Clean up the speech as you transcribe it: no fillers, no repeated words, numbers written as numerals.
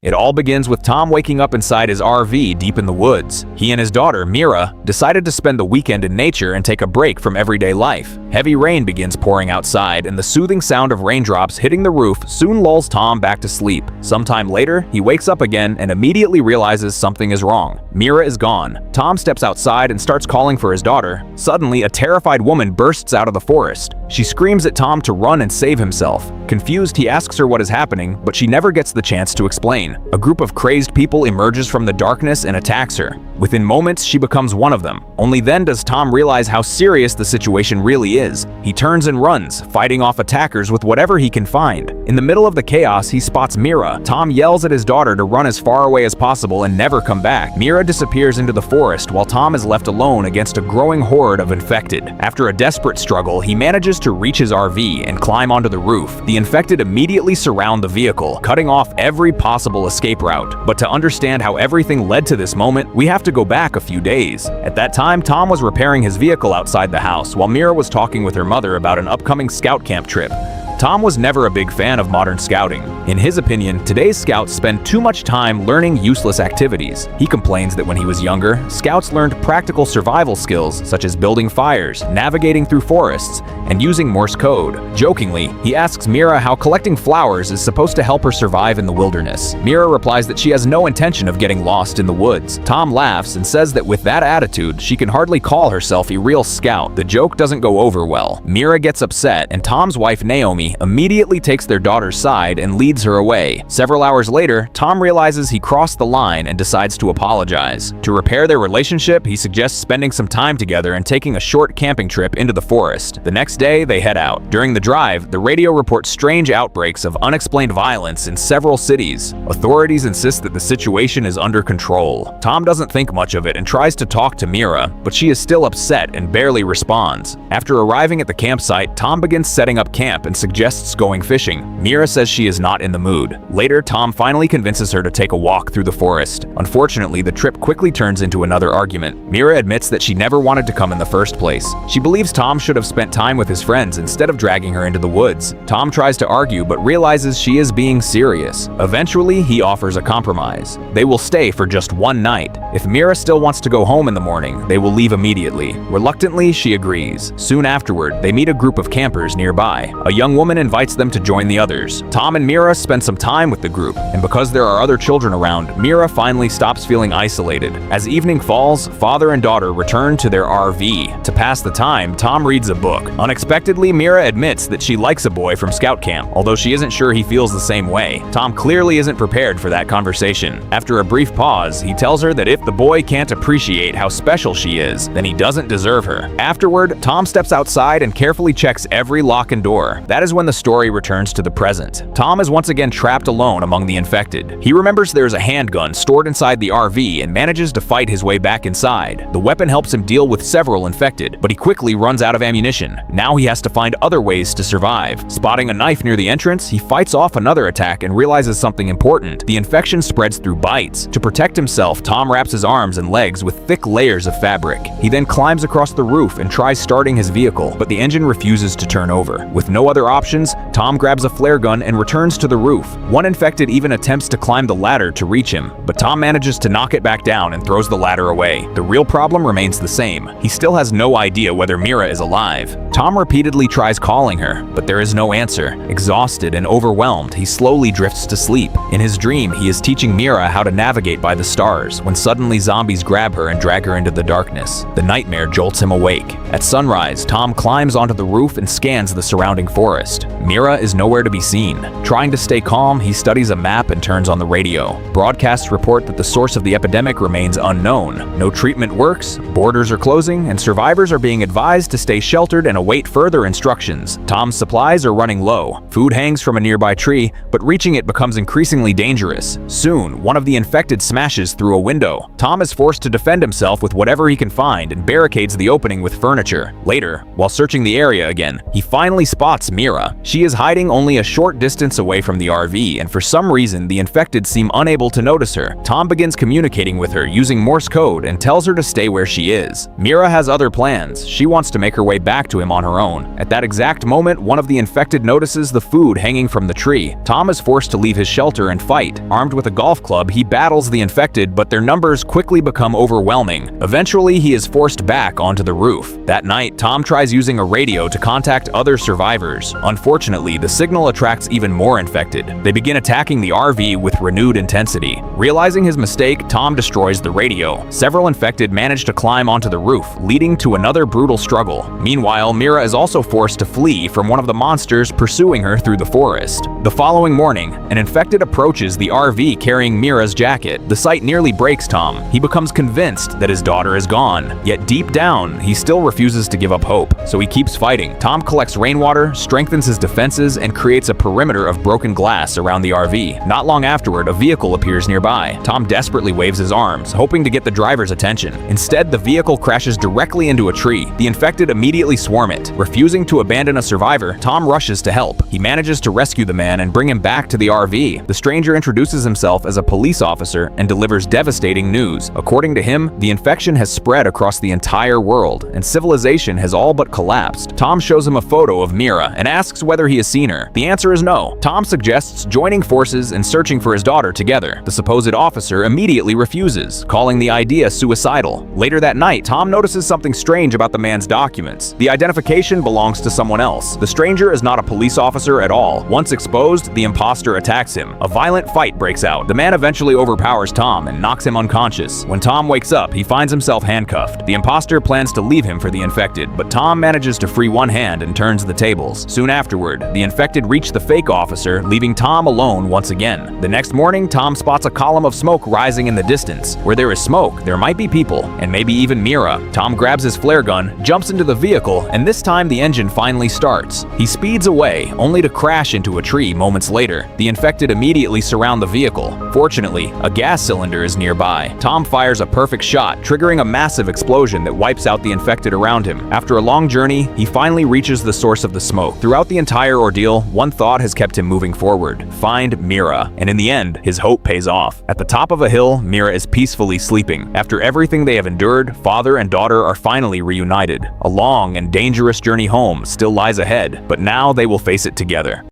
It all begins with Tom waking up inside his RV deep in the woods. He and his daughter, Mira, decided to spend the weekend in nature and take a break from everyday life. Heavy rain begins pouring outside, and the soothing sound of raindrops hitting the roof soon lulls Tom back to sleep. Sometime later, he wakes up again and immediately realizes something is wrong. Mira is gone. Tom steps outside and starts calling for his daughter. Suddenly, a terrified woman bursts out of the forest. She screams at Tom to run and save himself. Confused, he asks her what is happening, but she never gets the chance to explain. A group of crazed people emerges from the darkness and attacks her. Within moments, she becomes one of them. Only then does Tom realize how serious the situation really is. He turns and runs, fighting off attackers with whatever he can find. In the middle of the chaos, he spots Mira. Tom yells at his daughter to run as far away as possible and never come back. Mira disappears into the forest while Tom is left alone against a growing horde of infected. After a desperate struggle, he manages to reach his RV and climb onto the roof. The infected immediately surround the vehicle, cutting off every possible escape route. But to understand how everything led to this moment, we have to go back a few days. At that time, Tom was repairing his vehicle outside the house while Mira was talking with her mother about an upcoming scout camp trip. Tom was never a big fan of modern scouting. In his opinion, today's scouts spend too much time learning useless activities. He complains that when he was younger, scouts learned practical survival skills such as building fires, navigating through forests, and using Morse code. Jokingly, he asks Mira how collecting flowers is supposed to help her survive in the wilderness. Mira replies that she has no intention of getting lost in the woods. Tom laughs and says that with that attitude, she can hardly call herself a real scout. The joke doesn't go over well. Mira gets upset, and Tom's wife, Naomi, immediately takes their daughter's side and leads her away. Several hours later, Tom realizes he crossed the line and decides to apologize. To repair their relationship, he suggests spending some time together and taking a short camping trip into the forest. The next day, they head out. During the drive, the radio reports strange outbreaks of unexplained violence in several cities. Authorities insist that the situation is under control. Tom doesn't think much of it and tries to talk to Mira, but she is still upset and barely responds. After arriving at the campsite, Tom begins setting up camp and suggests going fishing. Mira says she is not in the mood. Later, Tom finally convinces her to take a walk through the forest. Unfortunately, the trip quickly turns into another argument. Mira admits that she never wanted to come in the first place. She believes Tom should have spent time with his friends instead of dragging her into the woods. Tom tries to argue but realizes she is being serious. Eventually, he offers a compromise. They will stay for just one night. If Mira still wants to go home in the morning, they will leave immediately. Reluctantly, she agrees. Soon afterward, they meet a group of campers nearby. A young woman invites them to join the others. Tom and Mira spend some time with the group, and because there are other children around, Mira finally stops feeling isolated. As evening falls, father and daughter return to their RV. To pass the time, Tom reads a book. Unexpectedly, Mira admits that she likes a boy from scout camp, although she isn't sure he feels the same way. Tom clearly isn't prepared for that conversation. After a brief pause, he tells her that if the boy can't appreciate how special she is, then he doesn't deserve her. Afterward, Tom steps outside and carefully checks every lock and door. That is when the story returns to the present. Tom is once again trapped alone among the infected. He remembers there is a handgun stored inside the RV and manages to fight his way back inside. The weapon helps him deal with several infected, but he quickly runs out of ammunition. Now he has to find other ways to survive. Spotting a knife near the entrance, he fights off another attack and realizes something important. The infection spreads through bites. To protect himself, Tom wraps his arms and legs with thick layers of fabric. He then climbs across the roof and tries starting his vehicle, but the engine refuses to turn over. With no other options, Tom grabs a flare gun and returns to the roof. One infected even attempts to climb the ladder to reach him, but Tom manages to knock it back down and throws the ladder away. The real problem remains the same. He still has no idea whether Mira is alive. Tom repeatedly tries calling her, but there is no answer. Exhausted and overwhelmed, he slowly drifts to sleep. In his dream, he is teaching Mira how to navigate by the stars when suddenly zombies grab her and drag her into the darkness. The nightmare jolts him awake. At sunrise, Tom climbs onto the roof and scans the surrounding forest. Mira is nowhere to be seen. Trying to stay calm, he studies a map and turns on the radio. Broadcasts report that the source of the epidemic remains unknown. No treatment works, borders are closing, and survivors are being advised to stay sheltered and await further instructions. Tom's supplies are running low. Food hangs from a nearby tree, but reaching it becomes increasingly dangerous. Soon, one of the infected smashes through a window. Tom is forced to defend himself with whatever he can find and barricades the opening with furniture. Later, while searching the area again, he finally spots Mira. Mira. She is hiding only a short distance away from the RV, and for some reason the infected seem unable to notice her. Tom begins communicating with her using Morse code and tells her to stay where she is. Mira has other plans. She wants to make her way back to him on her own. At that exact moment, one of the infected notices the food hanging from the tree. Tom is forced to leave his shelter and fight. Armed with a golf club, he battles the infected, but their numbers quickly become overwhelming. Eventually, he is forced back onto the roof. That night, Tom tries using a radio to contact other survivors. Unfortunately, the signal attracts even more infected. They begin attacking the RV with renewed intensity. Realizing his mistake, Tom destroys the radio. Several infected manage to climb onto the roof, leading to another brutal struggle. Meanwhile, Mira is also forced to flee from one of the monsters pursuing her through the forest. The following morning, an infected approaches the RV carrying Mira's jacket. The sight nearly breaks Tom. He becomes convinced that his daughter is gone. Yet deep down, he still refuses to give up hope, so he keeps fighting. Tom collects rainwater, strengthens his defenses, and creates a perimeter of broken glass around the RV. Not long afterward, a vehicle appears nearby. Tom desperately waves his arms, hoping to get the driver's attention. Instead, the vehicle crashes directly into a tree. The infected immediately swarm it. Refusing to abandon a survivor, Tom rushes to help. He manages to rescue the man and bring him back to the RV. The stranger introduces himself as a police officer and delivers devastating news. According to him, the infection has spread across the entire world, and civilization has all but collapsed. Tom shows him a photo of Mira and asks whether he has seen her. The answer is no. Tom suggests joining forces and searching for his daughter together. The supposed officer immediately refuses, calling the idea suicidal. Later that night, Tom notices something strange about the man's documents. The identification belongs to someone else. The stranger is not a police officer at all. Once exposed, the imposter attacks him. A violent fight breaks out. The man eventually overpowers Tom and knocks him unconscious. When Tom wakes up, he finds himself handcuffed. The imposter plans to leave him for the infected, but Tom manages to free one hand and turns the tables. Soon afterward, the infected reach the fake officer, leaving Tom alone once again. The next morning, Tom spots a column of smoke rising in the distance. Where there is smoke, there might be people, and maybe even Mira. Tom grabs his flare gun, jumps into the vehicle, and this time the engine finally starts. He speeds away, only to crash into a tree moments later. The infected immediately surround the vehicle. Fortunately, a gas cylinder is nearby. Tom fires a perfect shot, triggering a massive explosion that wipes out the infected around him. After a long journey, he finally reaches the source of the smoke. Throughout the entire ordeal, one thought has kept him moving forward: find Mira. And in the end, his hope pays off. At the top of a hill, Mira is peacefully sleeping. After everything they have endured, father and daughter are finally reunited. A long and dangerous journey home still lies ahead, but now they will face it together.